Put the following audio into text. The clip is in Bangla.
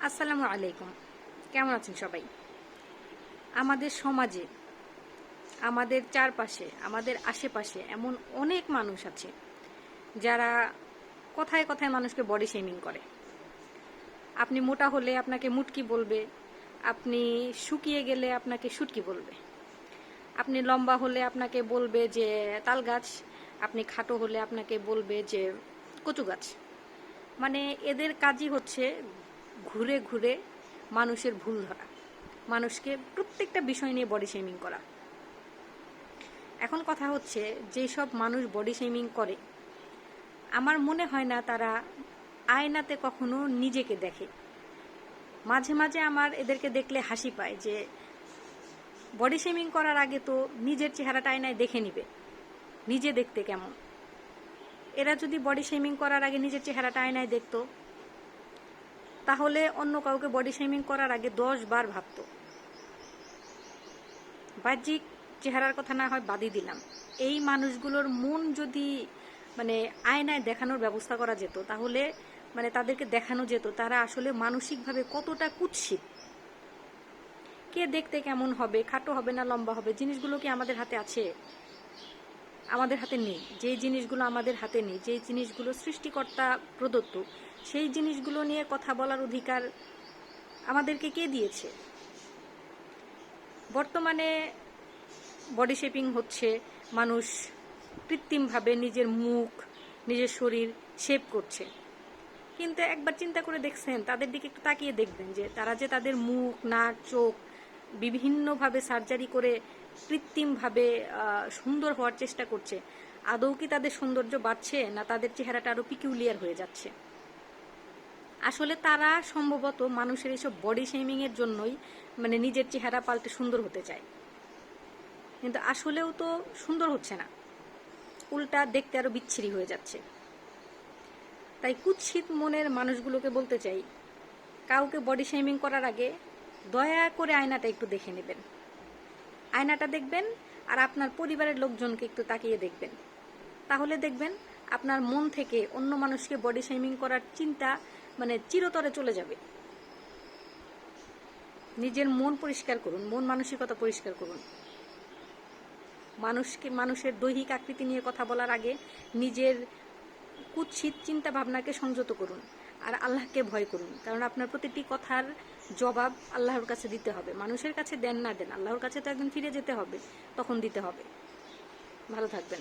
আসসালামু আলাইকুম। কেমন আছেন সবাই? আমাদের সমাজে, আমাদের চারপাশে, আমাদের আশেপাশে এমন অনেক মানুষ আছে যারা কথায় কথায় মানুষকে বডি শেমিং করে। আপনি মোটা হলে আপনাকে মুটকি বলবে, আপনি শুকিয়ে গেলে আপনাকে শুটকি বলবে, আপনি লম্বা হলে আপনাকে বলবে যে তাল গাছ, আপনি খাটো হলে আপনাকে বলবে যে কচু গাছ। মানে এদের কাজই হচ্ছে ঘুরে ঘুরে মানুষের ভুল ধরা, মানুষকে প্রত্যেকটা বিষয় নিয়ে বডি শেমিং করা। এখন কথা হচ্ছে, যেসব মানুষ বডি শেমিং করে আমার মনে হয় না তারা আয়নাতে কখনো নিজেকে দেখে। মাঝে মাঝে আমার এদেরকে দেখলে হাসি পায় যে বডি শেমিং করার আগে তো নিজের চেহারাটা আয়নায় দেখে নিবে, নিজে দেখতে কেমন। এরা যদি বডি শেমিং করার আগে নিজের চেহারাটা আয়নায় দেখতো তাহলে অন্য কাউকে বডি শেমিং করার আগে 10 বার ভাবতো। বাহ্যিক চেহারার কথা না হয় বাদই দিলাম, এই মানুষগুলোর মন যদি আয়নায় দেখানোর ব্যবস্থা করা যেত তাহলে তাদেরকে দেখানো যেত তারা আসলে মানসিকভাবে কতটা কুৎসিত। কে দেখতে কেমন হবে, খাটো হবে না লম্বা হবে, জিনিসগুলো কি আমাদের হাতে আছে? আমাদের হাতে নেই। যেই জিনিসগুলো আমাদের হাতে নেই, যেই জিনিসগুলো সৃষ্টিকর্তা প্রদত্ত, সেই জিনিসগুলো নিয়ে কথা বলার অধিকার আমাদেরকে কে দিয়েছে? বর্তমানে বডি শেপিং হচ্ছে, মানুষ কৃত্রিমভাবে নিজের মুখ, নিজের শরীর শেপ করছে। কিন্তু একবার চিন্তা করে দেখছেন, তাদের দিকে একটু তাকিয়ে দেখবেন যে তারা যে তাদের মুখ, নাক, চোখ বিভিন্নভাবে সার্জারি করে কৃত্রিমভাবে সুন্দর হওয়ার চেষ্টা করছে, আদৌ কি তাদের সৌন্দর্য বাড়ছে না তাদের চেহারাটা আরও পিকিউলিয়ার হয়ে যাচ্ছে? আসলে তারা সম্ভবত মানুষের এইসব বডি শেমিংয়ের জন্যই নিজের চেহারা পাল্টে সুন্দর হতে চায়, কিন্তু আসলেও তো সুন্দর হচ্ছে না, উল্টা দেখতে আরো বিচ্ছিরি হয়ে যাচ্ছে। তাই কুৎসিত মনের মানুষগুলোকে বলতে চাই, কাউকে বডি শেমিং করার আগে দয়া করে আয়নাটা একটু দেখে নেবেন। আয়নাটা দেখবেন আর আপনার পরিবারের লোকজনকে একটু তাকিয়ে দেখবেন, তাহলে দেখবেন আপনার মন থেকে অন্য মানুষকে বডি শেমিং করার চিন্তা চিরতরে চলে যাবে। নিজের মন পরিষ্কার করুন, মন মানসিকতা পরিষ্কার করুন। মানুষের দৈহিক আকৃতি নিয়ে কথা বলার আগে নিজের কুৎসিত চিন্তা ভাবনাকে সংযত করুন আর আল্লাহকে ভয় করুন, কারণ আপনার প্রতিটি কথার জবাব আল্লাহর কাছে দিতে হবে। মানুষের কাছে দেন না দেন, আল্লাহর কাছে তো একদিন ফিরে যেতে হবে, তখন দিতে হবে। ভালো থাকবেন।